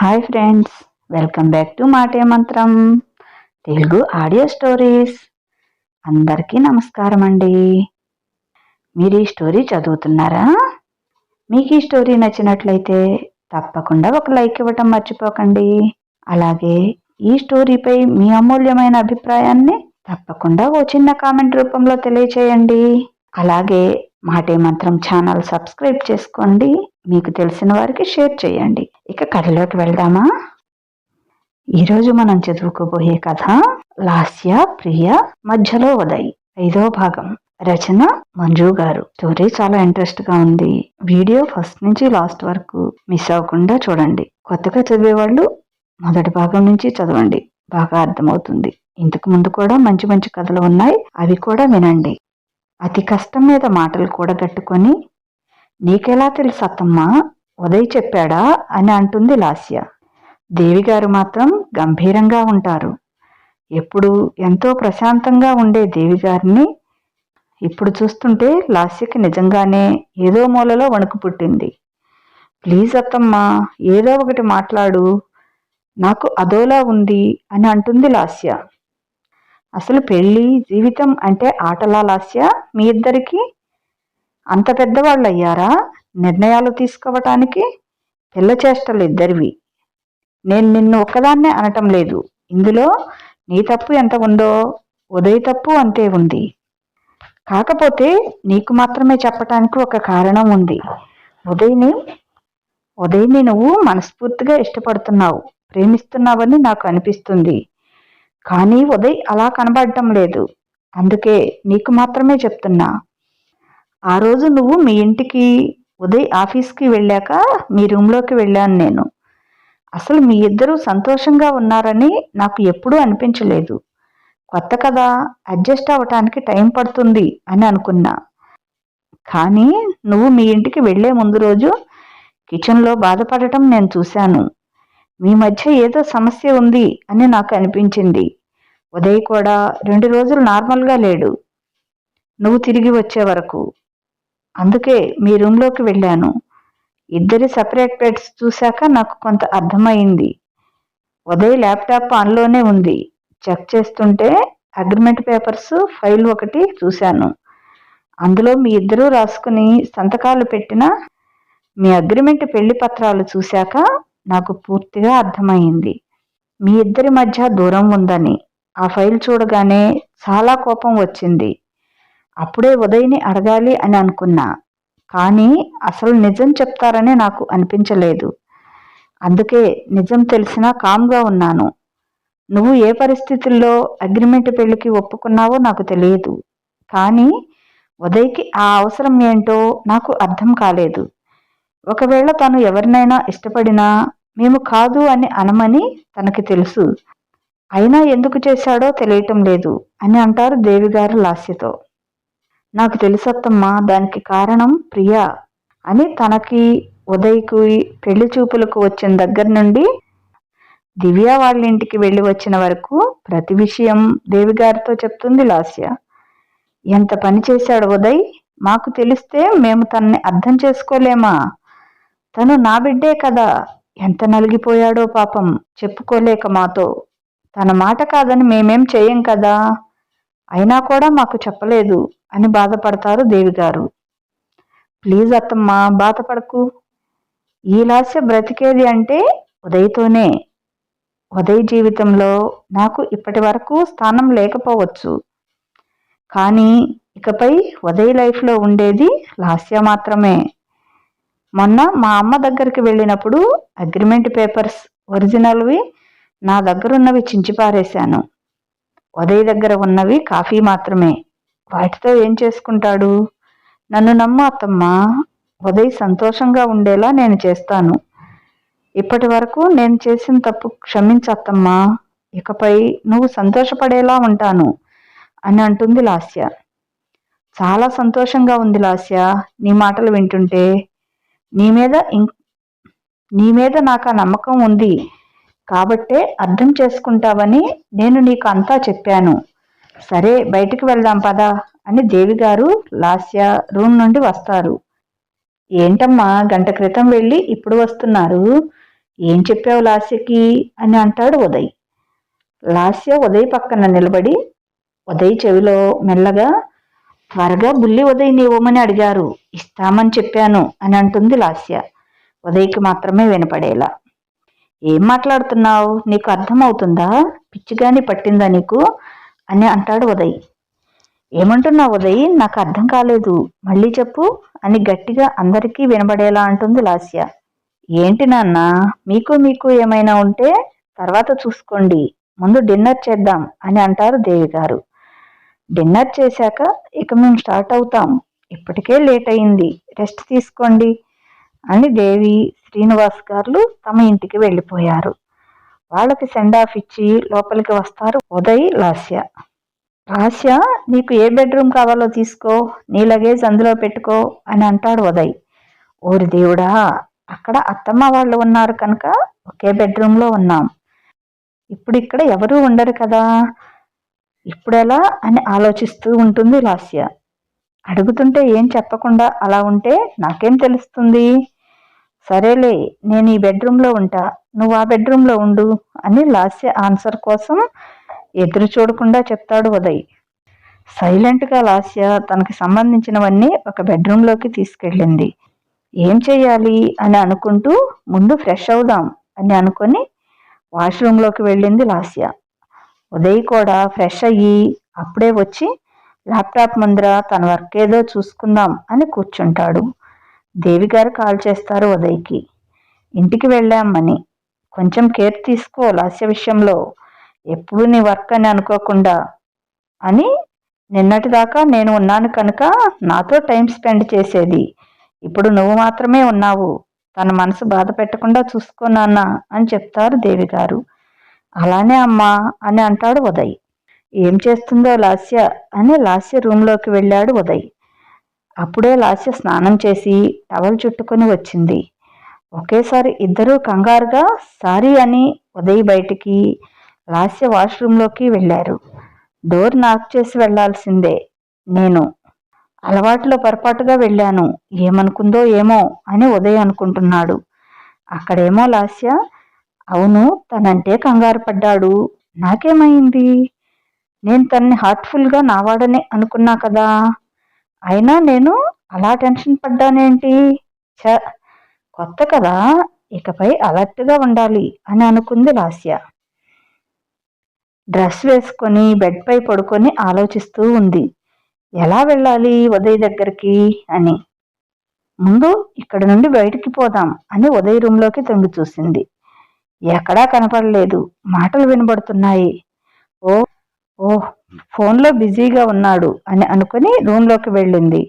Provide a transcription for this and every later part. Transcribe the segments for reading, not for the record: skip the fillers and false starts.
Hi friends, welcome back to మాటే మంత్రం Telugu audio stories. అందరికీ నమస్కారం అండి. మీరు ఈ స్టోరీ చదువుతున్నారా? మీకు ఈ స్టోరీ నచ్చినట్లయితే తప్పకుండా ఒక లైక్ ఇవ్వటం మర్చిపోకండి. అలాగే ఈ స్టోరీపై మీ అమూల్యమైన అభిప్రాయాన్ని తప్పకుండా ఓ చిన్న కామెంట్ రూపంలో తెలియచేయండి. అలాగే మాటే మంత్రం ఛానల్ సబ్స్క్రైబ్ చేసుకోండి. మీకు తెలిసిన వారికి షేర్ చేయండి. ఇక కథలోకి వెళ్దామా? ఈరోజు మనం చదువుకోబోయే కథ లాస్య ప్రియ మధ్యలో ఉదయ్ 5వ భాగం. రచన మంజు గారు. స్టోరీ చాలా ఇంట్రెస్ట్ గా ఉంది. వీడియో ఫస్ట్ నుంచి లాస్ట్ వరకు మిస్ అవ్వకుండా చూడండి. కొత్తగా చదివేవాళ్ళు మొదటి భాగం నుంచి చదవండి, బాగా అర్థమవుతుంది. ఇంతకు ముందు కూడా మంచి మంచి కథలు ఉన్నాయి, అవి కూడా వినండి. అతి కష్టం మీద మాటలు కూడా గట్టుకొని, నీకెలా తెలుసు అత్తమ్మా, ఉదయ్ చెప్పాడా అని అంటుంది లాస్య. దేవిగారు మాత్రం గంభీరంగా ఉంటారు. ఎప్పుడు ఎంతో ప్రశాంతంగా ఉండే దేవిగారిని ఇప్పుడు చూస్తుంటే లాస్యకి నిజంగానే ఏదో మూలలో వణుకు పుట్టింది. ప్లీజ్ అత్తమ్మా, ఏదో ఒకటి మాట్లాడు, నాకు అదోలా ఉంది అని అంటుంది లాస్య. అసలు పెళ్ళి జీవితం అంటే ఆటలా లాస్య? మీ ఇద్దరికి అంత పెద్దవాళ్ళు అయ్యారా నిర్ణయాలు తీసుకోవటానికి? పిల్ల చేష్టలు ఇద్దరివి. నేను నిన్ను ఒక్కదాన్నే అనటం లేదు. ఇందులో నీ తప్పు ఎంత ఉందో ఉదయ్ తప్పు అంతే ఉంది. కాకపోతే నీకు మాత్రమే చెప్పటానికి ఒక కారణం ఉంది. ఉదయ్ని నువ్వు మనస్ఫూర్తిగా ఇష్టపడుతున్నావు, ప్రేమిస్తున్నావని నాకు అనిపిస్తుంది. కానీ ఉదయ్ అలా కనబడటం లేదు. అందుకే నీకు మాత్రమే చెప్తున్నా. ఆ రోజు నువ్వు మీ ఇంటికి, ఉదయ్ ఆఫీస్కి వెళ్ళాక మీ రూమ్లోకి వెళ్ళాను నేను. అసలు మీ ఇద్దరూ సంతోషంగా ఉన్నారని నాకు ఎప్పుడూ అనిపించలేదు. కొత్త కదా, అడ్జస్ట్ అవ్వటానికి టైం పడుతుంది అని అనుకున్నా. కానీ నువ్వు మీ ఇంటికి వెళ్లే ముందు రోజు కిచెన్లో బాధపడటం నేను చూశాను. మీ మధ్య ఏదో సమస్య ఉంది అని నాకు అనిపించింది. ఉదయ్ కూడా 2 రోజులు నార్మల్గా లేడు నువ్వు తిరిగి వచ్చే వరకు. అందుకే మీ రూమ్లోకి వెళ్ళాను. ఇద్దరి సపరేట్ బెడ్స్ చూశాక నాకు కొంత అర్థమైంది. ఉదయ్ ల్యాప్టాప్ ఆన్లోనే ఉంది. చెక్ చేస్తుంటే అగ్రిమెంట్ పేపర్స్ ఫైల్ ఒకటి చూశాను. అందులో మీ ఇద్దరూ రాసుకుని సంతకాలు పెట్టిన మీ అగ్రిమెంట్ పెళ్లి పత్రాలు చూశాక నాకు పూర్తిగా అర్థమైంది. మీ ఇద్దరి మధ్య దూరం ఉందని. ఆ ఫైల్ చూడగానే చాలా కోపం వచ్చింది. అప్పుడే ఉదయ్ని అడగాలి అని అనుకున్నా. కానీ అసలు నిజం చెప్తారని నాకు అనిపించలేదు. అందుకే నిజం తెలిసినా కామ్గా ఉన్నాను. నువ్వు ఏ పరిస్థితుల్లో అగ్రిమెంట్ పెళ్లికి ఒప్పుకున్నావో నాకు తెలియదు. కానీ ఉదయ్కి ఆ అవసరం ఏంటో నాకు అర్థం కాలేదు. ఒకవేళ తను ఎవరినైనా ఇష్టపడినా మేము కాదు అని అనమని తనకి తెలుసు. అయినా ఎందుకు చేశాడో తెలియటం లేదు అని అంటారు దేవిగారు లాస్యతో. నాకు తెలుసత్తమ్మా, దానికి కారణం ప్రియా అని. తనకి ఉదయ్కి పెళ్లి చూపులకు వచ్చిన దగ్గర నుండి దివ్య వాళ్ళ ఇంటికి వెళ్ళి వచ్చిన వరకు ప్రతి విషయం దేవిగారితో చెప్తుంది లాస్య. ఎంత పని చేశాడు ఉదయ్, మాకు తెలిస్తే మేము తనని అర్థం చేసుకోలేమా? తను నా బిడ్డే కదా, ఎంత నలిగిపోయాడో పాపం, చెప్పుకోలేక మాతో. తన మాట కాదని మేమేం చెయ్యం కదా, అయినా కూడా మాకు చెప్పలేదు అని బాధపడతారు దేవిగారు. ప్లీజ్ అత్తమ్మా, బాధపడకు. ఈ లాస్య బ్రతికేది అంటే ఉదయ్తోనే. ఉదయ్ జీవితంలో నాకు ఇప్పటి వరకు స్థానం లేకపోవచ్చు, కానీ ఇకపై ఉదయ్ లైఫ్లో ఉండేది లాస్య మాత్రమే. మొన్న మా అమ్మ దగ్గరికి వెళ్ళినప్పుడు అగ్రిమెంట్ పేపర్స్ ఒరిజినల్వి నా దగ్గరున్నవి చించిపారేశాను. ఉదయ్ దగ్గర ఉన్నవి కాఫీ మాత్రమే. వాటితో ఏం చేసుకుంటాడు? నన్ను నమ్ము అత్తమ్మా, ఉదయ్ సంతోషంగా ఉండేలా నేను చేస్తాను. ఇప్పటి వరకు నేను చేసిన తప్పు క్షమించత్తమ్మా. ఇకపై నువ్వు సంతోషపడేలా ఉంటాను అని అంటుంది లాస్య. చాలా సంతోషంగా ఉంది లాస్య నీ మాటలు వింటుంటే. నీ మీద నాకు ఆ నమ్మకం ఉంది కాబట్టే అర్థం చేసుకుంటావని నేను నీకు అంతా చెప్పాను. సరే, బయటికి వెళ్దాం పదా అని దేవిగారు లాస్య రూమ్ నుండి వస్తారు. ఏంటమ్మా, గంట క్రితం వెళ్ళి ఇప్పుడు వస్తున్నారు? ఏం చెప్పావు లాస్యకి అని అంటాడు ఉదయ్. లాస్య ఉదయ్ పక్కన నిలబడి ఉదయ్ చెవిలో మెల్లగా, త్వరగా బుల్లి ఉదయ్ నీవమని అడిగారు, ఇస్తామని చెప్పాను అని అంటుంది లాస్య, ఉదయ్కి మాత్రమే వినపడేలా. ఏం మాట్లాడుతున్నావు, నీకు అర్థమవుతుందా, పిచ్చిగాని పట్టిందా నీకు అని అంటాడు ఉదయ్. ఏమంటున్నావు ఉదయ్, నాకు అర్థం కాలేదు, మళ్ళీ చెప్పు అని గట్టిగా అందరికీ వినబడేలా అంటుంది లాస్య. ఏంటి నాన్న, మీకు ఏమైనా ఉంటే తర్వాత చూసుకోండి, ముందు డిన్నర్ చేద్దాం అని అంటారు దేవి గారు. డిన్నర్ చేశాక ఇక మేము స్టార్ట్ అవుతాం, ఇప్పటికే లేట్ అయింది, రెస్ట్ తీసుకోండి అని దేవి శ్రీనివాస్ గారు తమ ఇంటికి వెళ్ళిపోయారు. వాళ్ళకి సెండ్ ఆఫ్ ఇచ్చి లోపలికి వస్తారు ఉదయ్, లాస్య. లాస్య, నీకు ఏ బెడ్రూమ్ కావాలో తీసుకో, నీ లగేజ్ అందులో పెట్టుకో అని అంటాడు ఉదయ్. ఓరి దేవుడా, అక్కడ అత్తమ్మ వాళ్ళు ఉన్నారు కనుక ఒకే బెడ్రూమ్లో ఉన్నాం, ఇప్పుడు ఇక్కడ ఎవరూ ఉండరు కదా, ఇప్పుడెలా అని ఆలోచిస్తూ ఉంటుంది లాస్య. అడుగుతుంటే ఏం చెప్పకుండా అలా ఉంటే నాకేం తెలుస్తుంది, సరేలే నేను ఈ బెడ్రూమ్లో ఉంటా, నువ్వు ఆ బెడ్రూమ్లో ఉండు అని లాస్య ఆన్సర్ కోసం ఎదురు చూడకుండా చెప్తాడు ఉదయ్. సైలెంట్గా లాస్య తనకి సంబంధించినవన్నీ ఒక బెడ్రూమ్లోకి తీసుకెళ్ళింది. ఏం చెయ్యాలి అని అనుకుంటూ ముందు ఫ్రెష్ అవుదాం అని అనుకొని వాష్రూమ్లోకి వెళ్ళింది లాస్య. ఉదయ్ కూడా ఫ్రెష్ అయ్యి అప్పుడే వచ్చి ల్యాప్టాప్ ముందర తన వర్క్ ఏదో చూసుకుందాం అని కూర్చుంటాడు. దేవి గారు కాల్ చేస్తారు ఉదయ్కి, ఇంటికి వెళ్ళామని, కొంచెం కేర్ తీసుకో లాస్య విషయంలో, ఎప్పుడు నీ వర్క్ అని అనుకోకుండా అని, నిన్నటిదాకా నేను ఉన్నాను కనుక నాతో టైం స్పెండ్ చేసేది, ఇప్పుడు నువ్వు మాత్రమే ఉన్నావు, తన మనసు బాధ పెట్టకుండా చూసుకోనాన్నా అని చెప్తారు దేవి గారు. అలానే అమ్మా అని అంటాడు ఉదయ్. ఏం చేస్తుందో లాస్య అని లాస్య రూమ్లోకి వెళ్ళాడు ఉదయ్. అప్పుడే లాస్య స్నానం చేసి టవల్ చుట్టుకొని వచ్చింది. ఒకేసారి ఇద్దరూ కంగారుగా సారీ అని ఉదయ్ బయటికి, లాస్య వాష్రూమ్లోకి వెళ్ళారు. డోర్ నాక్ చేసి వెళ్లాల్సిందే, నేను అలవాటులో పొరపాటుగా వెళ్ళాను, ఏమనుకుందో ఏమో అని ఉదయ్ అనుకుంటున్నాడు. అక్కడేమో లాస్య, అవును తనంటే కంగారు పడ్డాడు, నాకేమైంది, నేను తన్ని హార్ట్ఫుల్గా నావాడనే అనుకున్నా కదా, అయినా నేను అలా టెన్షన్ పడ్డానేంటి, కొత్త కదా, ఇకపై అలర్ట్గా ఉండాలి అని అనుకుంది లాస్య. డ్రెస్ వేసుకొని బెడ్పై పడుకొని ఆలోచిస్తూ ఉంది, ఎలా వెళ్ళాలి ఉదయ్ దగ్గరికి అని. ముందు ఇక్కడ నుండి బయటికి పోదాం అని ఉదయ్ రూమ్లోకి తొంగి చూసింది. ఎక్కడా కనపడలేదు, మాటలు వినబడుతున్నాయి. ఓ ఓ ఫోన్లో బిజీగా ఉన్నాడు అని అనుకుని రూమ్లోకి వెళ్ళింది.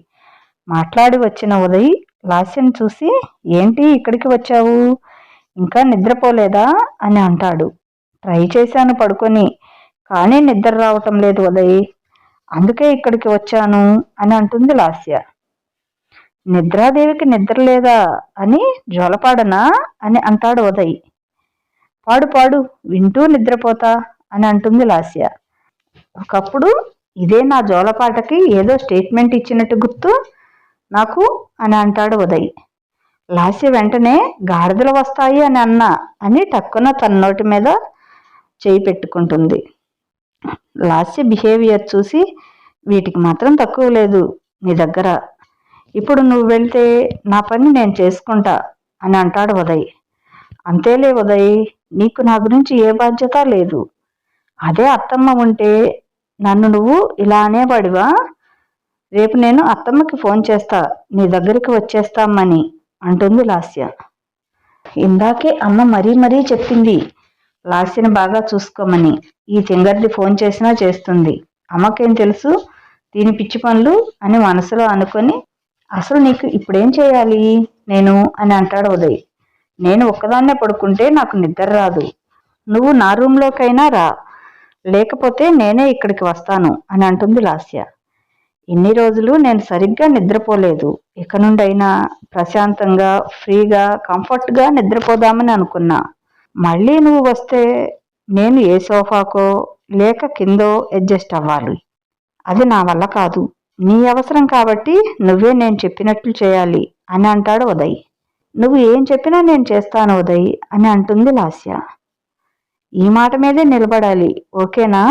మాట్లాడి వచ్చిన ఉదయ్ లాస్యను చూసి, ఏంటి ఇక్కడికి వచ్చావు, ఇంకా నిద్రపోలేదా అని అంటాడు. ట్రై చేశాను పడుకొని, కానీ నిద్ర రావటం లేదు ఉదయ్, అందుకే ఇక్కడికి వచ్చాను అని అంటుంది లాస్య. నిద్రాదేవికి నిద్ర లేదా అని జోలపాడనా అని అంటాడు ఉదయ్. పాడు పాడు, వింటూ నిద్రపోతా అని అంటుంది లాస్య. ఒకప్పుడు ఇదే నా జోలపాటకి ఏదో స్టేట్మెంట్ ఇచ్చినట్టు గుర్తు నాకు అని అంటాడు ఉదయ్. లాస్య వెంటనే గాడిదలు వస్తాయి అని అన్నా అని టక్కున తన నోటి మీద చేయి పెట్టుకుంటుంది. లాస్య బిహేవియర్ చూసి, వీటికి మాత్రం తక్కువ లేదు నీ దగ్గర, ఇప్పుడు నువ్వు వెళ్తే నా పని నేను చేసుకుంటా అని అంటాడు ఉదయ్. అంతేలే ఉదయ్, నీకు నా గురించి ఏ బాధ్యత లేదు, అదే అత్తమ్మ ఉంటే నన్ను నువ్వు ఇలా అనేవాడివా, రేపు నేను అత్తమ్మకి ఫోన్ చేస్తా, నీ దగ్గరికి వచ్చేస్తామని అంటుంది లాస్య. ఇందాకే అమ్మ మరీ చెప్పింది లాస్యని బాగా చూసుకోమని, ఈ తింగర్ది ఫోన్ చేసినా చేస్తుంది, అమ్మకేం తెలుసు దీని పిచ్చి పనులు అని మనసులో అనుకొని, అసలు నీకు ఇప్పుడేం చేయాలి నేను అని అంటాడు ఉదయ్. నేను ఒక్కదాన్నే పడుకుంటే నాకు నిద్ర రాదు, నువ్వు నా రూమ్లోకైనా రా, లేకపోతే నేనే ఇక్కడికి వస్తాను అని అంటుంది లాస్య. ఇన్ని రోజులు నేను సరిగ్గా నిద్రపోలేదు, ఇక నుండైనా ప్రశాంతంగా ఫ్రీగా కంఫర్ట్గా నిద్రపోదామని అనుకున్నా, మళ్ళీ నువ్వు వస్తే నేను ఏ సోఫాకో లేక కిందో అడ్జస్ట్ అవ్వాలి, అది నా వల్ల కాదు, నీ అవసరం కాబట్టి నువ్వే నేను చెప్పినట్లు చేయాలి అని అంటాడు ఉదయ్. నువ్వు ఏం చెప్పినా నేను చేస్తాను ఉదయ్ అని అంటుంది లాస్య. ఈ మాట మీదే నిలబడాలి, ఓకేనా?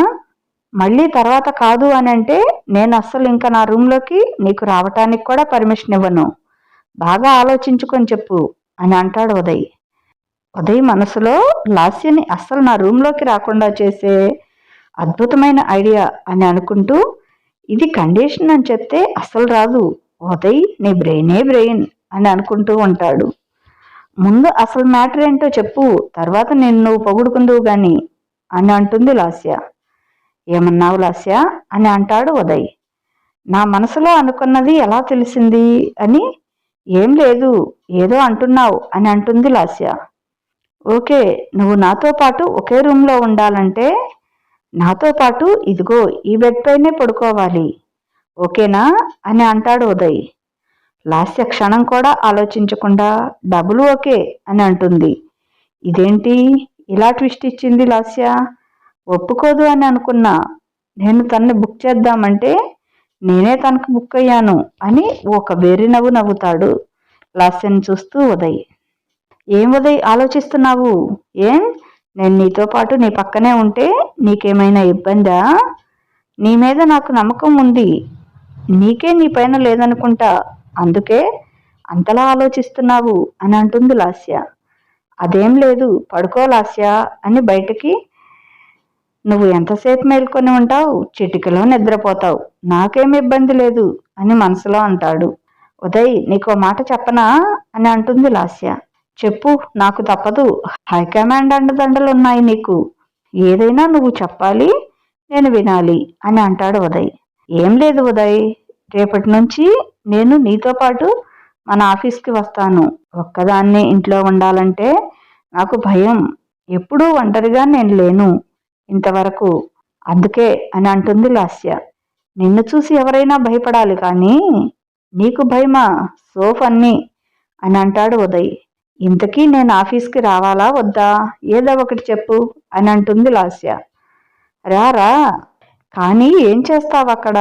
మళ్ళీ తర్వాత కాదు అని అంటే నేను అస్సలు ఇంకా నా రూమ్లోకి నీకు రావటానికి కూడా పర్మిషన్ ఇవ్వను. బాగా ఆలోచించుకొని చెప్పు అని అంటాడు ఉదయ్. ఉదయ్ మనసులో లాస్యని అస్సలు నా రూమ్లోకి రాకుండా చేసే అద్భుతమైన ఐడియా అని అనుకుంటూ, ఇది కండిషన్ అని చెప్తే అస్సలు రాదు ఉదయ్, నీ బ్రెయినే బ్రెయిన్ అని అనుకుంటూ ఉంటాడు. ముందు అసలు మ్యాటర్ ఏంటో చెప్పు, తర్వాత నేను నువ్వు పొగుడుకుందువు గాని అని అంటుంది లాస్య. ఏమన్నావు లాస్య అని అంటాడు ఉదయ్. నా మనసులో అనుకున్నది ఎలా తెలిసింది అని. ఏం లేదు, ఏదో అంటున్నావు అని అంటుంది లాస్య. ఓకే, నువ్వు నాతో పాటు ఒకే రూమ్లో ఉండాలంటే నాతో పాటు ఇదిగో ఈ బెడ్ పైనే పడుకోవాలి, ఓకేనా అని అంటాడు ఉదయ్. లాస్య క్షణం కూడా ఆలోచించకుండా డబుల్ ఓకే అని అంటుంది. ఇదేంటి ఇలా ట్విస్ట్ ఇచ్చింది లాస్య? ఒప్పుకోదు అని అనుకున్నా. నేను తనని బుక్ చేద్దామంటే నేనే తనకు బుక్ అయ్యాను అని ఒక వెర్రి నవ్వు నవ్వుతాడు లాస్యని చూస్తూ ఉదయ్. ఏం ఉదయ్ ఆలోచిస్తున్నావు? ఏం, నేను నీతో పాటు నీ పక్కనే ఉంటే నీకేమైనా ఇబ్బందా? నీ మీద నాకు నమ్మకం ఉంది, నీకే నీ పైన లేదనుకుంటా, అందుకే అంతలా ఆలోచిస్తున్నావు అని అంటుంది లాస్య. అదేం లేదు, పడుకో లాస్య అని బయటికి. నువ్వు ఎంతసేపు మేల్కొని ఉంటావు, చిటికలో నిద్రపోతావు, నాకేం ఇబ్బంది లేదు అని మనసులో అంటాడు. ఉదయ్, నీకో మాట చెప్పనా అని అంటుంది లాస్య. చెప్పు, నాకు తప్పదు, హైకమాండ్ అండదండలున్నాయి నీకు, ఏదైనా నువ్వు చెప్పాలి, నేను వినాలి అని అంటాడు ఉదయ్. ఏం లేదు ఉదయ్, రేపటి నుంచి నేను నీతో పాటు మన ఆఫీస్కి వస్తాను. ఒక్కదాన్నే ఇంట్లో ఉండాలంటే నాకు భయం, ఎప్పుడూ ఒంటరిగా నేను లేను ఇంతవరకు, అందుకే అని అంటుంది లాస్య. నిన్ను చూసి ఎవరైనా భయపడాలి కానీ నీకు భయమా? సో ఫన్నీ అని అంటాడు ఉదయ్. ఇంతకీ నేను ఆఫీస్కి రావాలా వద్దా? ఏదో ఒకటి చెప్పు అని అంటుంది లాస్య. రా, కానీ ఏం చేస్తావు అక్కడ?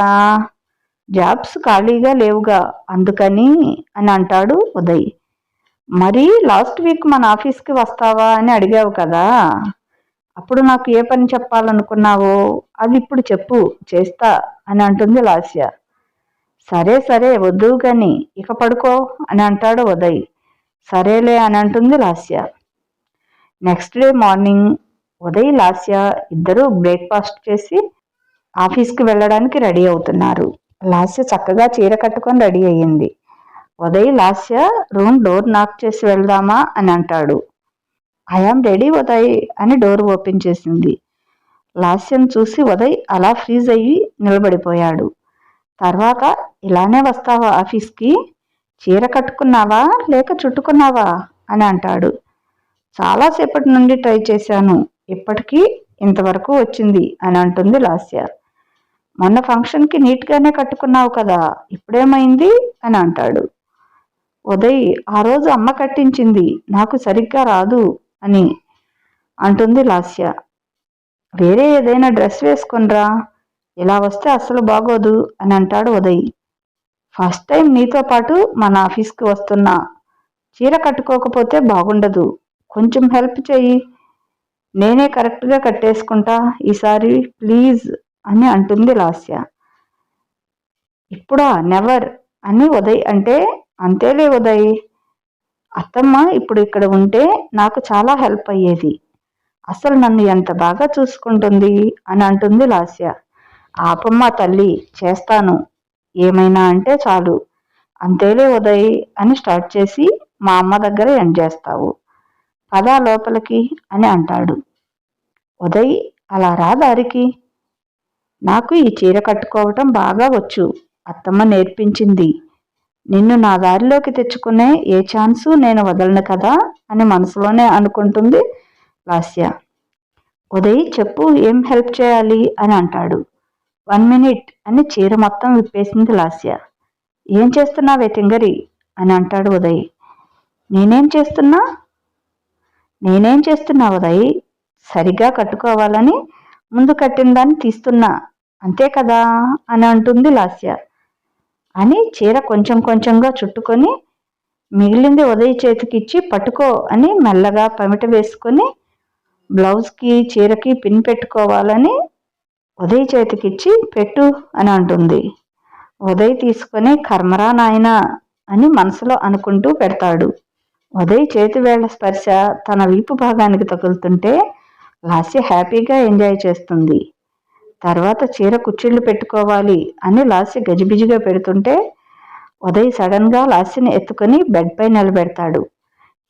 జాబ్స్ ఖాళీగా లేవుగా అందుకని అని అంటాడు ఉదయ్. మరి లాస్ట్ వీక్ మన ఆఫీస్కి వస్తావా అని అడిగావు కదా, అప్పుడు నాకు ఏ పని చెప్పాలనుకున్నావో అది ఇప్పుడు చెప్పు, చేస్తా అని అంటుంది లాస్య. సరే సరే వద్దు కానీ ఇక పడుకో అని అంటాడు ఉదయ్. సరేలే అని అంటుంది Lasya. Next day morning Uday Lasya ఇద్దరూ బ్రేక్ఫాస్ట్ చేసి ఆఫీస్కి వెళ్ళడానికి రెడీ అవుతున్నారు. లాస్య చక్కగా చీర కట్టుకొని రెడీ అయ్యింది. Uday Lasya room door knock చేసి వెళ్దామా అని అంటాడు. ఐఆమ్ రెడీ ఉదయ్ అని డోర్ ఓపెన్ చేసింది. లాస్యను చూసి ఉదయ్ అలా ఫ్రీజ్ అయ్యి నిలబడిపోయాడు. తర్వాత, ఇలానే వస్తావా ఆఫీస్కి? చీర కట్టుకున్నావా లేక చుట్టుకున్నావా అని అంటాడు. చాలాసేపటి నుండి ట్రై చేశాను, ఇప్పటికీ ఇంతవరకు వచ్చింది అని అంటుంది లాస్య. మొన్న ఫంక్షన్కి నీట్గానే కట్టుకున్నావు కదా, ఇప్పుడేమైంది అని అంటాడు. ఉదయ్, ఆ రోజు అమ్మ కట్టించింది, నాకు సరిగ్గా రాదు అని అంటుంది లాస్య. వేరే ఏదైనా డ్రెస్ వేసుకునిరా, ఇలా వస్తే అస్సలు బాగోదు అని అంటాడు ఉదయ్. ఫస్ట్ టైం నీతో పాటు మన ఆఫీస్కి వస్తున్నా, చీర కట్టుకోకపోతే బాగుండదు, కొంచెం హెల్ప్ చెయ్యి, నేనే కరెక్ట్గా కట్టేసుకుంటా ఈసారి ప్లీజ్ అని అంటుంది లాస్య. ఇప్పుడా? నెవర్ అని ఉదయ్ అంటే, అంతేలే ఉదయ్, అత్తమ్మ ఇప్పుడు ఇక్కడ ఉంటే నాకు చాలా హెల్ప్ అయ్యేది, అసలు నన్ను ఎంత బాగా చూసుకుంటుంది అని అంటుంది లాస్య. ఆపమ్మ తల్లి, చేస్తాను, ఏమైనా అంటే చాలు, అంతేలే ఉదయ్ అని స్టార్ట్ చేసి మా అమ్మ దగ్గర ఎండ్ చేస్తావు, పదా లోపలికి అని అంటాడు. ఉదయ్, అలా రా దారికి, నాకు ఈ చీర కట్టుకోవటం బాగా వచ్చు, అత్తమ్మ నేర్పించింది, నిన్ను నా దారిలోకి తెచ్చుకునే ఏ ఛాన్సు నేను వదలను కదా అని మనసులోనే అనుకుంటుంది లాస్య. ఉదయ్, చెప్పు, ఏం హెల్ప్ చేయాలి అని అంటాడు. 1 minute అని చీర మొత్తం విప్పేసింది లాస్య. ఏం చేస్తున్నావే తింగరి అని అంటాడు ఉదయ్. నేనేం చేస్తున్నా ఉదయ్, సరిగా కట్టుకోవాలని ముందు కట్టిన దాన్ని తీస్తున్నా, అంతే కదా అని అంటుంది లాస్య. అని చీర కొంచెం కొంచెంగా చుట్టుకొని మిగిలింది ఉదయ్ చేతికిచ్చి పట్టుకో అని మెల్లగా పమిట వేసుకొని బ్లౌజ్కి చీరకి పిన్ పెట్టుకోవాలని ఉదయ్ చేతికిచ్చి పెట్టు అని అంటుంది. ఉదయ్ తీసుకొని కర్మరా నాయనా అని మనసులో అనుకుంటూ పెడతాడు. ఉదయ్ చేతి వేళ్ల స్పర్శ తన వీపు భాగానికి తగులుతుంటే లాస్య హ్యాపీగా ఎంజాయ్ చేస్తుంది. తర్వాత చీర కుచ్చిళ్ళు పెట్టుకోవాలి అని లాస్య గజిబిజిగా పెడుతుంటే ఉదయ్ సడన్గా లాస్యని ఎత్తుకొని బెడ్ పై నిలబెడతాడు.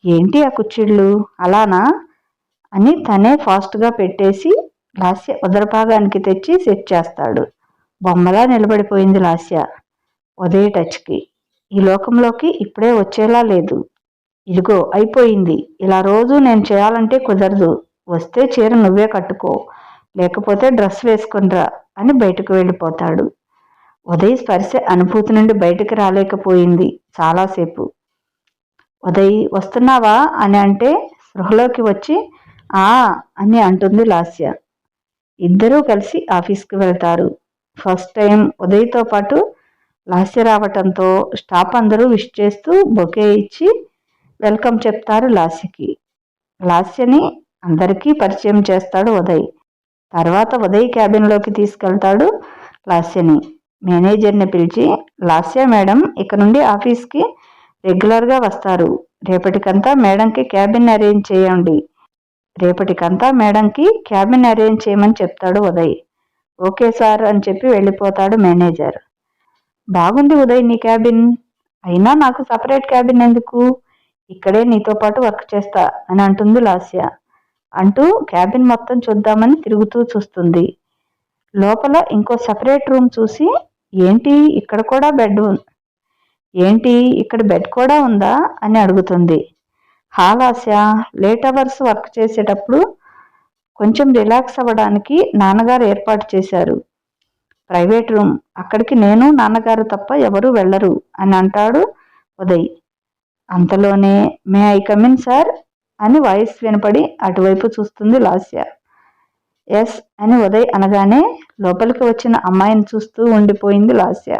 ఏంటి ఆ కుచ్చిళ్ళు అలానా అని తనే ఫాస్ట్గా పెట్టేసి లాస్య ఉదర భాగానికి తెచ్చి సెట్ చేస్తాడు. బొమ్మలా నిలబడిపోయింది లాస్య ఉదయ్ టచ్కి. ఈ లోకంలోకి ఇప్పుడే వచ్చేలా లేదు. ఇదిగో అయిపోయింది. ఇలా రోజు నేను చేయాలంటే కుదరదు. వస్తే చీర నువ్వే కట్టుకో, లేకపోతే డ్రెస్ వేసుకునిరా అని బయటకు వెళ్ళిపోతాడు. ఉదయ్ స్పర్శ అనుభూతి నుండి బయటకు రాలేకపోయింది చాలాసేపు. ఉదయ్ వస్తున్నావా అని అంటే స్పృహలోకి వచ్చి ఆ అని అంటుంది లాస్య. ఇద్దరూ కలిసి ఆఫీస్కి వెళ్తారు. ఫస్ట్ టైం ఉదయ్తో పాటు లాస్య రావటంతో స్టాఫ్ అందరూ విష్ చేస్తూ బొకే ఇచ్చి వెల్కమ్ చెప్తారు లాస్యకి. లాస్యని అందరికీ పరిచయం చేస్తాడు ఉదయ్. తర్వాత ఉదయ్ క్యాబిన్లోకి తీసుకెళ్తాడు లాస్యని. మేనేజర్ని పిలిచి లాస్య మేడం ఇక నుండి ఆఫీస్కి రెగ్యులర్గా వస్తారు. రేపటికంతా మేడంకి క్యాబిన్ అరేంజ్ చేయండి. రేపటికంతా మేడంకి క్యాబిన్ అరేంజ్ చేయమని చెప్తాడు ఉదయ్. ఓకే సార్ అని చెప్పి వెళ్ళిపోతాడు మేనేజర్. బాగుంది ఉదయ్ నీ క్యాబిన్, అయినా నాకు సపరేట్ క్యాబిన్ ఎందుకు, ఇక్కడే నీతో పాటు వర్క్ చేస్తా అని అంటుంది లాస్య. అంటూ క్యాబిన్ మొత్తం చూద్దామని తిరుగుతూ చూస్తుంది. లోపల ఇంకో సపరేట్ రూమ్ చూసి ఏంటి ఇక్కడ కూడా ఏంటి ఇక్కడ బెడ్ కూడా ఉందా అని అడుగుతుంది. హా లాస్య, లేట్ అవర్స్ వర్క్ చేసేటప్పుడు కొంచెం రిలాక్స్ అవ్వడానికి నాన్నగారు ఏర్పాటు చేశారు ప్రైవేట్ రూమ్. అక్కడికి నేను నాన్నగారు తప్ప ఎవరూ వెళ్ళరు అని అంటాడు ఉదయ్. అంతలోనే మే ఐ కమిన్ సార్ అని వాయిస్ వినపడి అటువైపు చూస్తుంది లాస్య. ఎస్ అని ఉదయ్ అనగానే లోపలికి వచ్చిన అమ్మాయిని చూస్తూ ఉండిపోయింది లాస్య.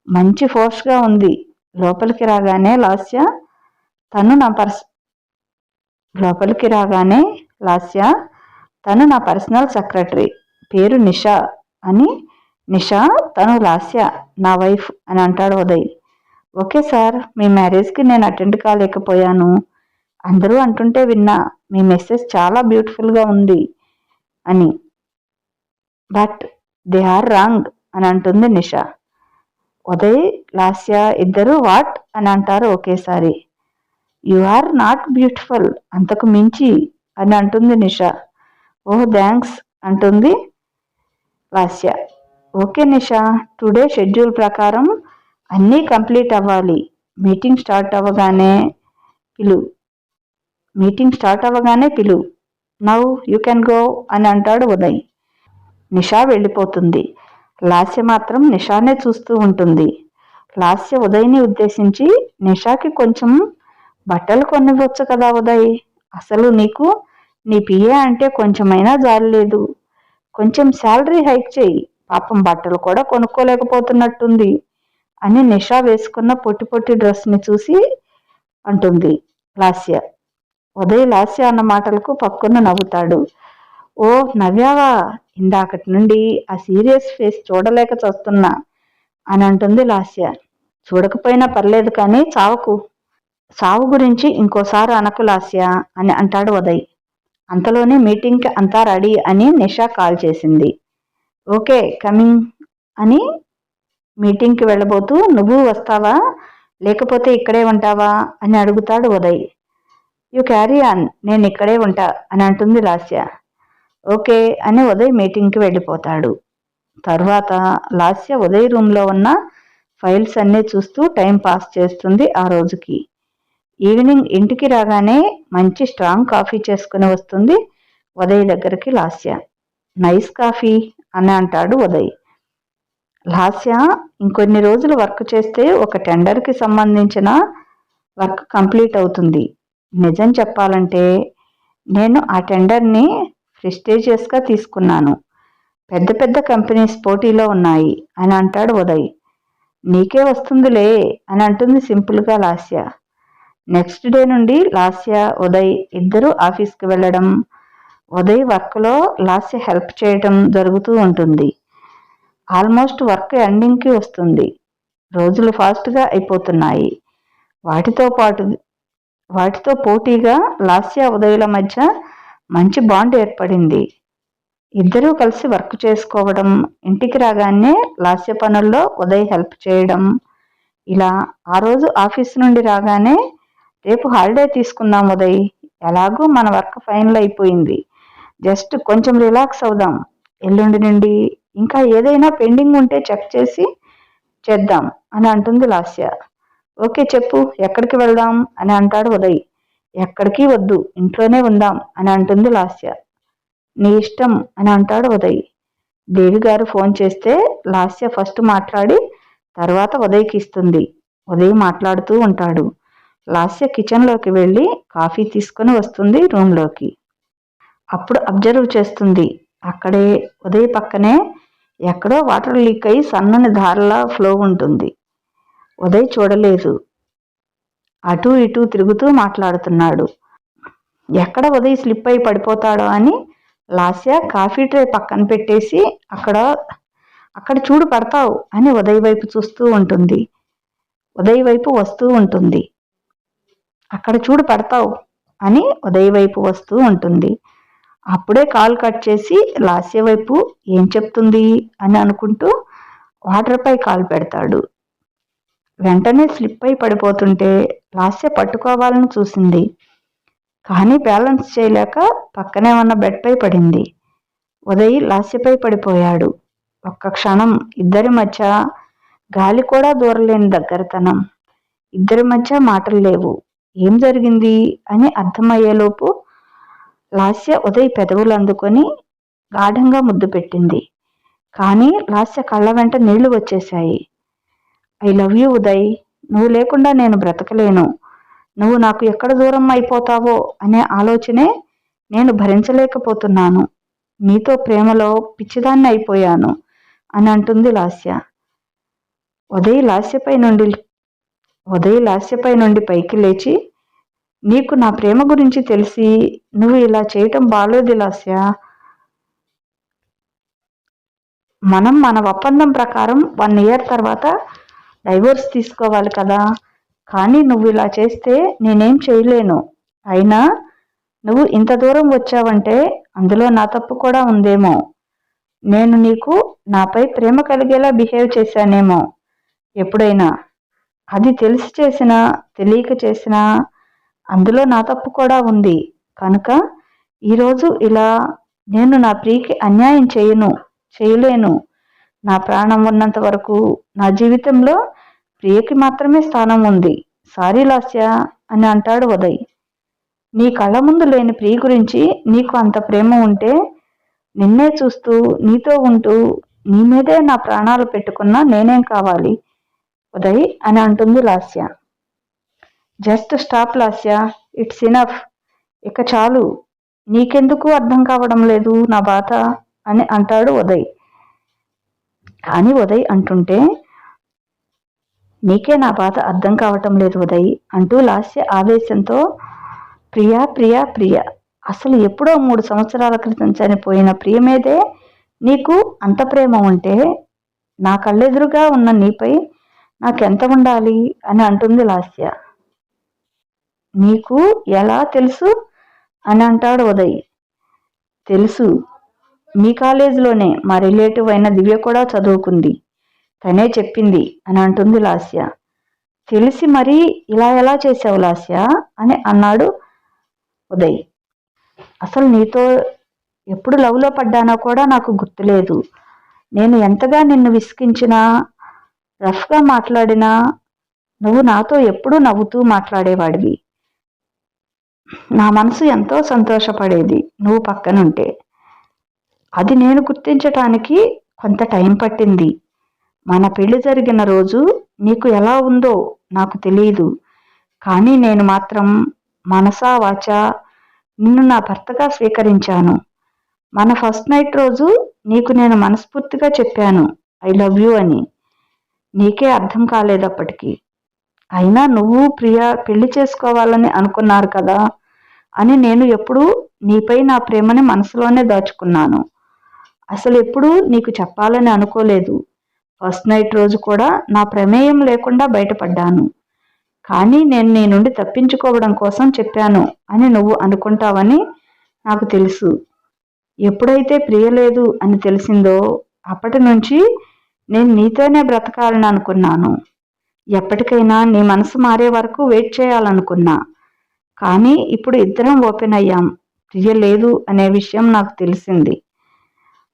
మంచి ఫోర్స్గా ఉంది. లోపలికి రాగానే లాస్య తను నా పర్సనల్ సెక్రటరీ, పేరు నిషా అని. నిషా, తను లాస్య నా వైఫ్ అని అంటాడు ఉదయ్. ఓకే సార్, మీ మ్యారేజ్కి నేను అటెండ్ కాలేకపోయాను. అందరూ అంటుంటే విన్నా మీ మెసేజ్ చాలా బ్యూటిఫుల్గా ఉంది అని. బట్ దే ఆర్ రాంగ్ అని అంటుంది నిషా. ఉదయ్ లాస్య ఇద్దరు వాట్ అని అంటారు ఒకేసారి. యు ఆర్ నాట్ బ్యూటిఫుల్, అంతకు మించి అని అంటుంది నిషా. ఓహ్ థ్యాంక్స్ అంటుంది లాస్య. ఓకే నిషా, టుడే షెడ్యూల్ ప్రకారం అన్నీ కంప్లీట్ అవ్వాలి. మీటింగ్ స్టార్ట్ అవ్వగానే పిలు. నౌ యూ కెన్ గో అని అంటాడు ఉదయ్. నిషా వెళ్ళిపోతుంది. లాస్య మాత్రం నిషానే చూస్తూ ఉంటుంది. లాస్య ఉదయ్ని ఉద్దేశించి నిషాకి కొంచెం బట్టలు కొనివ్వచ్చు కదా ఉదయ్, అసలు నీకు నీ పిఏ అంటే కొంచెమైనా జాలి లేదు. కొంచెం శాలరీ హైక్ చేయి, పాపం బట్టలు కూడా కొనుక్కోలేకపోతున్నట్టుంది అని నిషా వేసుకున్న పొట్టి పొట్టి డ్రెస్ని చూసి అంటుంది లాస్య. ఉదయ్ లాస్య అన్న మాటలకు పక్కున నవ్వుతాడు. ఓ నవ్యావా, ఇందాకటి నుండి ఆ సీరియస్ ఫేస్ చూడలేక చూస్తున్నా అని అంటుంది లాస్య. చూడకపోయినా పర్లేదు కానీ సావు గురించి ఇంకోసారి అనకు లాస్య అని అంటాడు ఉదయ్. అంతలోనే మీటింగ్కి అంతా రెడీ అని నిషా కాల్ చేసింది. ఓకే కమింగ్ అని మీటింగ్కి వెళ్ళబోతూ నువ్వు వస్తావా లేకపోతే ఇక్కడే ఉంటావా అని అడుగుతాడు ఉదయ్. యు క్యారీ ఆన్, నేను ఇక్కడే ఉంటా అని అంటుంది లాస్య. ఓకే అని ఉదయ్ మీటింగ్కి వెళ్ళిపోతాడు. తర్వాత లాస్య ఉదయ్ రూమ్లో ఉన్న ఫైల్స్ అన్నీ చూస్తూ టైం పాస్ చేస్తుంది ఆ రోజుకి. ఈవినింగ్ ఇంటికి రాగానే మంచి స్ట్రాంగ్ కాఫీ చేసుకుని వస్తుంది ఉదయ్ దగ్గరికి లాస్య. నైస్ కాఫీ అని అంటాడు ఉదయ్. లాస్య ఇంకొన్ని రోజులు వర్క్ చేస్తే ఒక టెండర్కి సంబంధించిన వర్క్ కంప్లీట్ అవుతుంది. నిజం చెప్పాలంటే నేను ఆ టెండర్ని ప్రెస్టీజియస్గా తీసుకున్నాను. పెద్ద పెద్ద కంపెనీస్ పోటీలో ఉన్నాయి అని అంటాడు ఉదయ్. నీకే వస్తుందిలే అని అంటుంది సింపుల్గా లాస్య. నెక్స్ట్ డే నుండి లాస్య, ఉదయ్ ఇద్దరూ ఆఫీస్కి వెళ్ళడం, ఉదయ్ వర్క్లో లాస్య హెల్ప్ చేయడం జరుగుతూ ఉంటుంది. ఆల్మోస్ట్ వర్క్ ఎండింగ్కి వస్తుంది. రోజులు ఫాస్ట్గా అయిపోతున్నాయి. వాటితో పోటీగా లాస్య, ఉదయ్ల మధ్య మంచి బాండ్ ఏర్పడింది. ఇద్దరూ కలిసి వర్క్ చేసుకోవడం, ఇంటికి రాగానే లాస్య పనుల్లో ఉదయ్ హెల్ప్ చేయడం. ఇలా ఆ రోజు ఆఫీస్ నుండి రాగానే, రేపు హాలిడే తీసుకుందాం ఉదయ్, ఎలాగూ మన వర్క్ ఫైనల్ అయిపోయింది, జస్ట్ కొంచెం రిలాక్స్ అవుదాం, ఎల్లుండి నుండి ఇంకా ఏదైనా పెండింగ్ ఉంటే చెక్ చేసి చేద్దాం అని అంటుంది లాస్య. ఓకే చెప్పు, ఎక్కడికి వెళ్దాం అని అంటాడు ఉదయ్. ఎక్కడికి వద్దు, ఇంట్లోనే ఉందాం అని అంటుంది లాస్య. నీ ఇష్టం అని అంటాడు ఉదయ్. దేవి గారు ఫోన్ చేస్తే లాస్య ఫస్ట్ మాట్లాడి తర్వాత ఉదయ్కి ఇస్తుంది. ఉదయ్ మాట్లాడుతూ ఉంటాడు. లాస్య కిచెన్లోకి వెళ్ళి కాఫీ తీసుకుని వస్తుంది రూమ్లోకి. అప్పుడు అబ్జర్వ్ చేస్తుంది, అక్కడే ఉదయ్ పక్కనే ఎక్కడో వాటర్ లీక్ అయి సన్నని ధారలా ఫ్లో ఉంటుంది. ఉదయ్ చూడలేదు. అటూ ఇటూ తిరుగుతూ మాట్లాడుతున్నాడు. ఎక్కడ ఉదయ్ స్లిప్ అయి పడిపోతాడో అని లాస్య కాఫీ ట్రే పక్కన పెట్టేసి అక్కడ చూడు పడతావు అని ఉదయ్ వైపు చూస్తూ ఉంటుంది. ఉదయ్ వైపు వస్తూ ఉంటుంది. అక్కడ చూడు పడతావు అని ఉదయ్ వైపు వస్తూ ఉంటుంది. అప్పుడే కాల్ కట్ చేసి లాస్య వైపు ఏం చెప్తుంది అని అనుకుంటూ వాటర్పై కాల్ పెడతాడు. వెంటనే స్లిప్ అయి పడిపోతుంటే లాస్య పట్టుకోవాలని చూసింది. కానీ బ్యాలెన్స్ చేయలేక పక్కనే ఉన్న బెడ్పై పడింది. ఉదయ్ లాస్యపై పడిపోయాడు. ఒక్క క్షణం ఇద్దరి మధ్య గాలి కూడా దూరలేని దగ్గరతనం. ఇద్దరి మధ్య మాటలు లేవు. ఏం జరిగింది అని అర్థమయ్యేలోపు లాస్య ఉదయ్ పెదవులు అందుకొని గాఢంగా ముద్దు పెట్టింది. కానీ లాస్య కళ్ళ వెంట నీళ్లు వచ్చేశాయి. ఐ లవ్ యూ ఉదయ్, నువ్వు లేకుండా నేను బ్రతకలేను, నువ్వు నాకు ఎక్కడ దూరం అయిపోతావో అనే ఆలోచనే నేను భరించలేకపోతున్నాను, నీతో ప్రేమలో పిచ్చిదాన్ని అయిపోయాను అని అంటుంది లాస్య. ఉదయ్ లాస్యపై నుండి పైకి లేచి, నీకు నా ప్రేమ గురించి తెలిసి నువ్వు ఇలా చేయటం బాలేదు లాస్య. మనం మన ఒప్పందం ప్రకారం 1 year తర్వాత డైవోర్స్ తీసుకోవాలి కదా, కానీ నువ్వు ఇలా చేస్తే నేనేం చేయలేను. అయినా నువ్వు ఇంత దూరం వచ్చావంటే అందులో నా తప్పు కూడా ఉందేమో. నేను నీకు నాపై ప్రేమ కలిగేలా బిహేవ్ చేశానేమో ఎప్పుడైనా. అది తెలిసి చేసినా తెలియక చేసినా అందులో నా తప్పు కూడా ఉంది. కనుక ఈరోజు ఇలా నేను నా ప్రియకి అన్యాయం చేయలేను. నా ప్రాణం ఉన్నంత వరకు నా జీవితంలో ప్రియకి మాత్రమే స్థానం ఉంది. సారీ లాస్య అని అంటాడు ఉదయ్. నీ కళ్ళ ముందు లేని ప్రియ గురించి నీకు అంత ప్రేమ ఉంటే నిన్నే చూస్తూ నీతో ఉంటూ నీ మీదే నా ప్రాణాలు పెట్టుకున్నా నేనేం కావాలి ఉదయ్ అని అంటుంది Lasya. Just stop Lasya, it's enough, ఇక చాలు, నీకెందుకు అర్థం కావడం లేదు నా బాధ అని అంటాడు ఉదయ్. కానీ ఉదయ్ అంటుంటే, నీకే నా బాధ అర్థం కావటం లేదు ఉదయ్ అంటూ లాస్య ఆవేశంతో, ప్రియా ప్రియా ప్రియ, అసలు ఎప్పుడో 3 సంవత్సరాల క్రితం చనిపోయిన ప్రియ మీదే నీకు అంత ప్రేమ ఉంటే నా కళ్ళెదురుగా ఉన్న నీపై నాకెంత ఉండాలి అని అంటుంది లాస్య. నీకు ఎలా తెలుసు అని అంటాడు ఉదయ్. తెలుసు, మీ కాలేజీలోనే మా రిలేటివ్ అయిన దివ్య కూడా చదువుకుంది, తనే చెప్పింది అని అంటుంది లాస్య. తెలిసి మరీ ఇలా ఎలా చేసావు లాస్య అని అన్నాడు ఉదయ్. అసలు నీతో ఎప్పుడు లవ్లో పడ్డానో కూడా నాకు గుర్తులేదు. నేను ఎంతగా నిన్ను విసిగించినా, రఫ్గా మాట్లాడినా నువ్వు నాతో ఎప్పుడూ నవ్వుతూ మాట్లాడేవాడివి. నా మనసు ఎంతో సంతోషపడేది నువ్వు పక్కనుంటే. అది నేను గుర్తించటానికి కొంత టైం పట్టింది. మన పెళ్లి జరిగిన రోజు నీకు ఎలా ఉందో నాకు తెలియదు, కానీ నేను మాత్రం మనసా వాచా నిన్ను నా భర్తగా స్వీకరించాను. మన ఫస్ట్ నైట్ రోజు నీకు నేను మనస్ఫూర్తిగా చెప్పాను ఐ లవ్ యూ అని. నీకే అర్థం కాలేదు అప్పటికి. అయినా నువ్వు ప్రియ పెళ్లి చేసుకోవాలని అనుకున్నారు కదా అని నేను ఎప్పుడూ నీపై నా ప్రేమని మనసులోనే దాచుకున్నాను. అసలు ఎప్పుడూ నీకు చెప్పాలని అనుకోలేదు. ఫస్ట్ నైట్ రోజు కూడా నా ప్రమేయం లేకుండా బయటపడ్డాను. కానీ నేను నీ నుండి తప్పించుకోవడం కోసం చెప్పాను అని నువ్వు అనుకుంటావని నాకు తెలుసు. ఎప్పుడైతే ప్రియ లేదు అని తెలిసిందో అప్పటి నుంచి నేను నీతోనే బ్రతకాలని అనుకున్నాను. ఎప్పటికైనా నీ మనసు మారే వరకు వెయిట్ చేయాలనుకున్నా. కానీ ఇప్పుడు ఇద్దరం ఓపెన్ అయ్యాం. ప్రియ లేదు అనే విషయం నాకు తెలిసింది.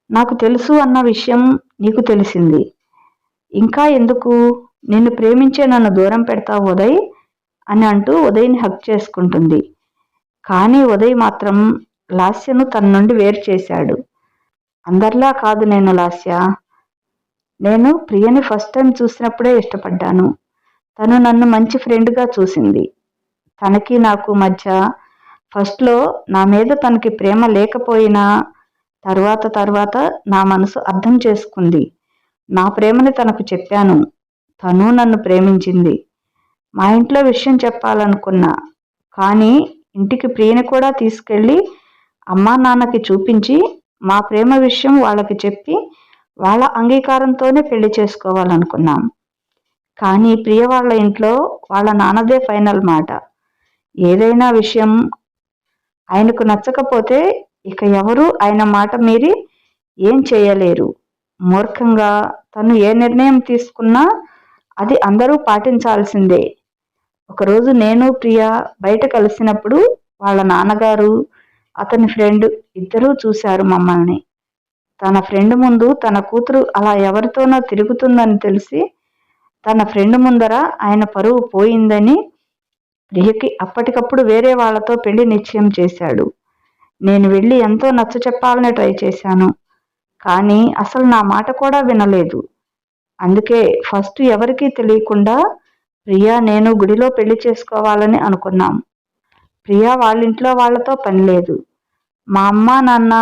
నాకు తెలుసు అన్న విషయం నీకు తెలిసింది. ఇంకా ఎందుకు? నిన్ను ప్రేమించే నన్ను దూరం పెడతావు ఉదయ్ అని అంటూ ఉదయ్ని హక్ చేసుకుంటుంది. కానీ ఉదయ్ మాత్రం లాస్యను తన నుండి వేరు చేశాడు. అందరిలా కాదు నేను లాస్య. నేను ప్రియని ఫస్ట్ టైం చూసినప్పుడే ఇష్టపడ్డాను. తను నన్ను మంచి ఫ్రెండ్గా చూసింది. తనకి నాకు మధ్య ఫస్ట్లో నా మీద తనకి ప్రేమ లేకపోయినా తర్వాత నా మనసు అర్థం చేసుకుంది. నా ప్రేమని తనకు చెప్పాను. తను నన్ను ప్రేమించింది. మా ఇంట్లో విషయం చెప్పాలనుకున్నా. కానీ ఇంటికి ప్రియని కూడా తీసుకెళ్ళి అమ్మా నాన్నకి చూపించి మా ప్రేమ విషయం వాళ్ళకి చెప్పి వాళ్ళ అంగీకారంతోనే పెళ్లి చేసుకోవాలనుకున్నాం. కానీ ప్రియ వాళ్ళ ఇంట్లో వాళ్ళ నాన్నదే ఫైనల్ మాట. ఏదైనా విషయం ఆయనకు నచ్చకపోతే ఇక ఎవరు ఆయన మాట మీరి ఏం చేయలేరు. మూర్ఖంగా తను ఏ నిర్ణయం తీసుకున్నా అది అందరూ పాటించాల్సిందే. ఒకరోజు నేను ప్రియ బయట కలిసినప్పుడు వాళ్ళ నాన్నగారు అతని ఫ్రెండ్ ఇద్దరూ చూశారు మమ్మల్ని. తన ఫ్రెండ్ ముందు తన కూతురు అలా ఎవరితోనో తిరుగుతుందని తెలిసి తన ఫ్రెండ్ ముందర ఆయన పరువు పోయిందని ప్రియకి అప్పటికప్పుడు వేరే వాళ్ళతో పెళ్లి నిశ్చయం చేశాడు. నేను వెళ్ళి ఎంతో నచ్చ చెప్పాలని ట్రై చేశాను. కానీ అసలు నా మాట కూడా వినలేదు. అందుకే ఫస్ట్ ఎవరికీ తెలియకుండా ప్రియా నేను గుడిలో పెళ్లి చేసుకోవాలని అనుకున్నాం. ప్రియా వాళ్ళింట్లో వాళ్ళతో పని లేదు. మా అమ్మ నాన్న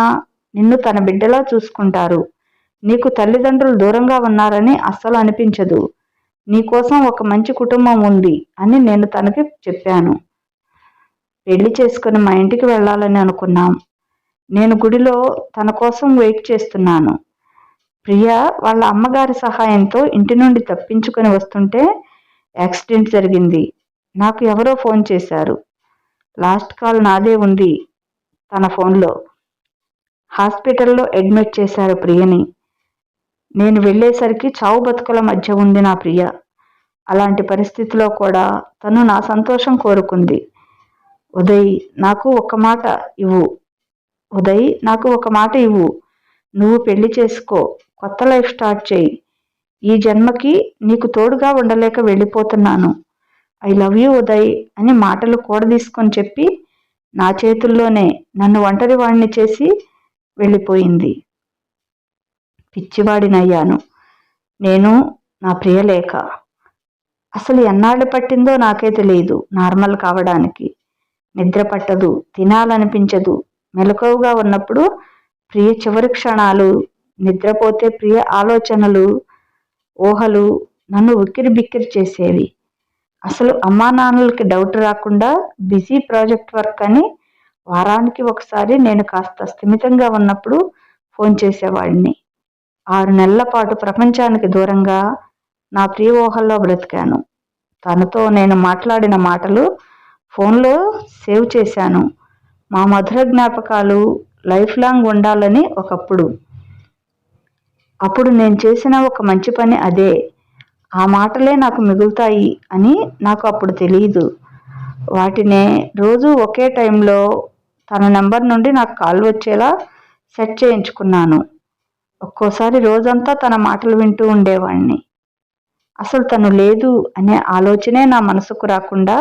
నిన్ను తన బిడ్డలా చూసుకుంటారు. నీకు తల్లిదండ్రులు దూరంగా ఉన్నారని అస్సలు అనిపించదు. నీకోసం ఒక మంచి కుటుంబం ఉంది అని నేను తనకి చెప్పాను. పెళ్లి చేసుకుని మా ఇంటికి వెళ్ళాలని అనుకున్నాం. నేను గుడిలో తన కోసం వెయిట్ చేస్తున్నాను. ప్రియ వాళ్ళ అమ్మగారి సహాయంతో ఇంటి నుండి తప్పించుకొని వస్తుంటే యాక్సిడెంట్ జరిగింది. నాకు ఎవరో ఫోన్ చేశారు. లాస్ట్ కాల్ నాదే ఉంది తన ఫోన్లో. హాస్పిటల్లో అడ్మిట్ చేశారు ప్రియని. నేను వెళ్ళేసరికి చావు బతుకుల మధ్య ఉంది నా ప్రియ. అలాంటి పరిస్థితిలో కూడా తను నా సంతోషం కోరుకుంది. ఉదయ్ నాకు ఒక మాట ఇవ్వు. ఉదయ్ నాకు ఒక మాట ఇవ్వు. నువ్వు పెళ్లి చేసుకో, కొత్త లైఫ్ స్టార్ట్ చేయి. ఈ జన్మకి నీకు తోడుగా ఉండలేక వెళ్ళిపోతున్నాను. ఐ లవ్ యూ ఉదయ్ అని మాటలు కూడదీసుకొని చెప్పి నా చేతుల్లోనే నన్ను ఒంటరి వాడిని చేసి వెళ్ళిపోయింది. పిచ్చివాడినయ్యాను నేను నా ప్రియలేఖ. అసలు ఎన్నాళ్ళు పట్టిందో నాకే తెలియదు నార్మల్ కావడానికి. నిద్ర పట్టదు, తినాలనిపించదు. మెలకువగా ఉన్నప్పుడు ప్రియ చివరి క్షణాలు, నిద్రపోతే ప్రియ ఆలోచనలు, ఊహలు నన్ను ఉక్కిరి బిక్కిరి చేసేవి. అసలు అమ్మా నాన్నలకి డౌట్ రాకుండా బిజీ ప్రాజెక్ట్ వర్క్ అని వారానికి ఒకసారి నేను కాస్త స్థిమితంగా ఉన్నప్పుడు ఫోన్ చేసేవాడిని. 6 నెలల పాటు ప్రపంచానికి దూరంగా నా ప్రియ ఊహల్లో బ్రతికాను. తనతో నేను మాట్లాడిన మాటలు ఫోన్లో సేవ్ చేశాను. మా మధుర జ్ఞాపకాలు లైఫ్ లాంగ్ ఉండాలని ఒకప్పుడు. అప్పుడు నేను చేసిన ఒక మంచి పని అదే. ఆ మాటలే నాకు మిగులుతాయి అని నాకు అప్పుడు తెలియదు. వాటినే రోజు ఒకే టైంలో తన నెంబర్ నుండి నాకు కాల్ వచ్చేలా సెట్ చేయించుకున్నాను. ఒక్కోసారి రోజంతా తన మాటలు వింటూ ఉండేవాణ్ణి. అసలు తను లేదు అనే ఆలోచనే నా మనసుకు రాకుండా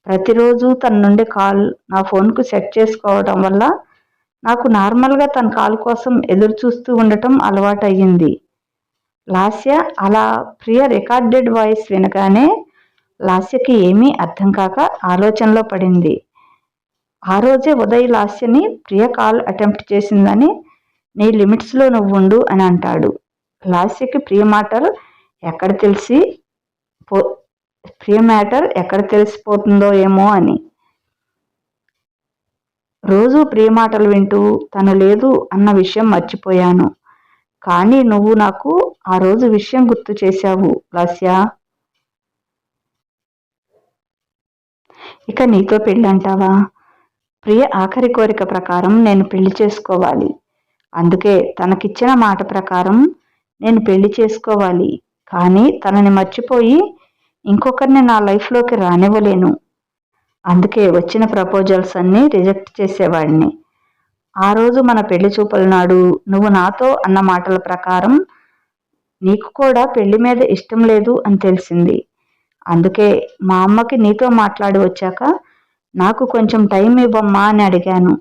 ప్రతిరోజు తన నుండి కాల్ నా ఫోన్కు సెట్ చేసుకోవడం వల్ల నాకు నార్మల్గా తన కాల్ కోసం ఎదురు చూస్తూ ఉండటం అలవాటయ్యింది. లాస్య అలా ప్రియ రికార్డెడ్ వాయిస్ వినగానే లాస్యకి ఏమీ అర్థం కాక ఆలోచనలో పడింది. ఆ రోజే ఉదయ్ లాస్యని ప్రియ కాల్ అటెంప్ట్ చేసిందని నీ లిమిట్స్లో నువ్వు ఉండు అని అంటాడు. లాస్యకి ప్రియ మాటలు ఎక్కడ తెలిసి పో ప్రియ మ్యాటర్ ఎక్కడ తెలిసిపోతుందో ఏమో అని. రోజు ప్రియ మాటలు వింటూ తను లేదు అన్న విషయం మర్చిపోయాను. కానీ నువ్వు నాకు ఆ రోజు విషయం గుర్తు చేశావు లాస్య. ఇక నీతో పెళ్ళంటావా? ప్రియ ఆఖరి కోరిక ప్రకారం నేను పెళ్లి చేసుకోవాలి. అందుకే తనకిచ్చిన మాట ప్రకారం నేను పెళ్లి చేసుకోవాలి. కానీ తనని మర్చిపోయి ఇంకొకరిని నా లైఫ్లోకి రానివ్వలేను. అందుకే వచ్చిన ప్రపోజల్స్ అన్నీ రిజెక్ట్ చేసేవాడిని. ఆ రోజు మన పెళ్లి చూపుల నాడు నువ్వు నాతో అన్న మాటల ప్రకారం నీకు కూడా పెళ్లి మీద ఇష్టం లేదు అని తెలిసింది. అందుకే మా అమ్మకి నీతో మాట్లాడి వచ్చాక నాకు కొంచెం టైం ఇవ్వమ్మా అని అడిగాను.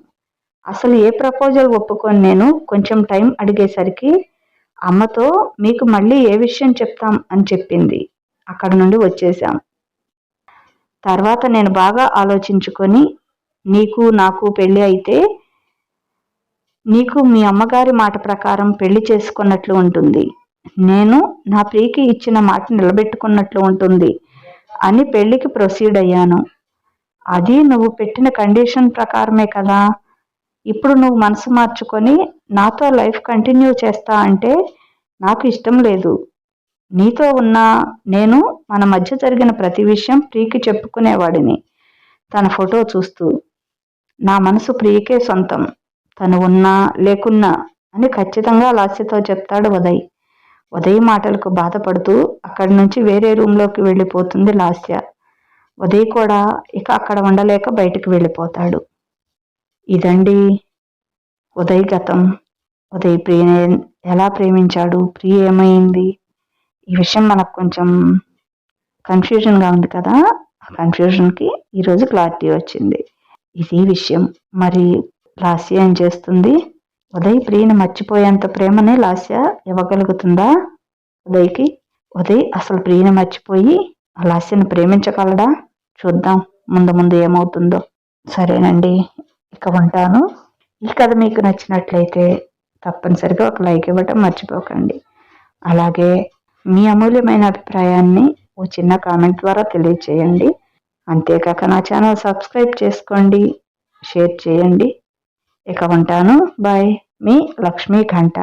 అసలు ఏ ప్రపోజల్ ఒప్పుకొని నేను కొంచెం టైం అడిగేసరికి అమ్మతో మీకు మళ్ళీ ఏ విషయం చెప్తాం అని చెప్పింది. అక్కడి నుండి వచ్చేసాం. తర్వాత నేను బాగా ఆలోచించుకొని నీకు నాకు పెళ్ళి అయితే నీకు మీ అమ్మగారి మాట ప్రకారం పెళ్లి చేసుకున్నట్లు ఉంటుంది. నేను నా ప్రియకి ఇచ్చిన మాట నిలబెట్టుకున్నట్లు ఉంటుంది అని పెళ్లికి ప్రొసీడ్ అయ్యాను. అది నువ్వు పెట్టిన కండిషన్ ప్రకారమే కదా. ఇప్పుడు నువ్వు మనసు మార్చుకొని నాతో లైఫ్ కంటిన్యూ చేస్తా అంటే నాకు ఇష్టం లేదు. నీతో ఉన్నా నేను మన మధ్య జరిగిన ప్రతి విషయం ప్రియకి చెప్పుకునేవాడిని. తన ఫోటో చూస్తూ నా మనసు ప్రియకే సొంతం, తను ఉన్నా లేకున్నా అని ఖచ్చితంగా లాస్యతో చెప్తాడు ఉదయ్. ఉదయ్ మాటలకు బాధపడుతూ అక్కడి నుంచి వేరే రూమ్లోకి వెళ్ళిపోతుంది లాస్య. ఉదయ్ కూడా ఇక అక్కడ ఉండలేక బయటకు వెళ్ళిపోతాడు. ఇదండి ఉదయ్ గతం. ఉదయ్ ప్రియని ఎలా ప్రేమించాడు, ప్రియ ఏమైంది, ఈ విషయం మనకు కొంచెం కన్ఫ్యూజన్గా ఉంది కదా. ఆ కన్ఫ్యూజన్కి ఈరోజు క్లారిటీ వచ్చింది. ఇది విషయం. మరి లాస్య ఏం చేస్తుంది? ఉదయ్ ప్రియని మర్చిపోయేంత ప్రేమని లాస్య ఇవ్వగలుగుతుందా ఉదయ్కి? ఉదయ్ అసలు ప్రియని మర్చిపోయి ఆ లాస్యని ప్రేమించగలడా? చూద్దాం ముందు ముందు ఏమవుతుందో. సరేనండి, ఇక ఉంటాను. ఈ కథ మీకు నచ్చినట్లయితే తప్పనిసరిగా ఒక లైక్ ఇవ్వటం మర్చిపోకండి. అలాగే మీ అమూల్యమైన అభిప్రాయాన్ని ఓ చిన్న కామెంట్ ద్వారా తెలియచేయండి. అంతేకాక నా ఛానల్ సబ్స్క్రైబ్ చేసుకోండి, షేర్ చేయండి. ఇక ఉంటాను. బాయ్. మీ లక్ష్మీ ఘంట.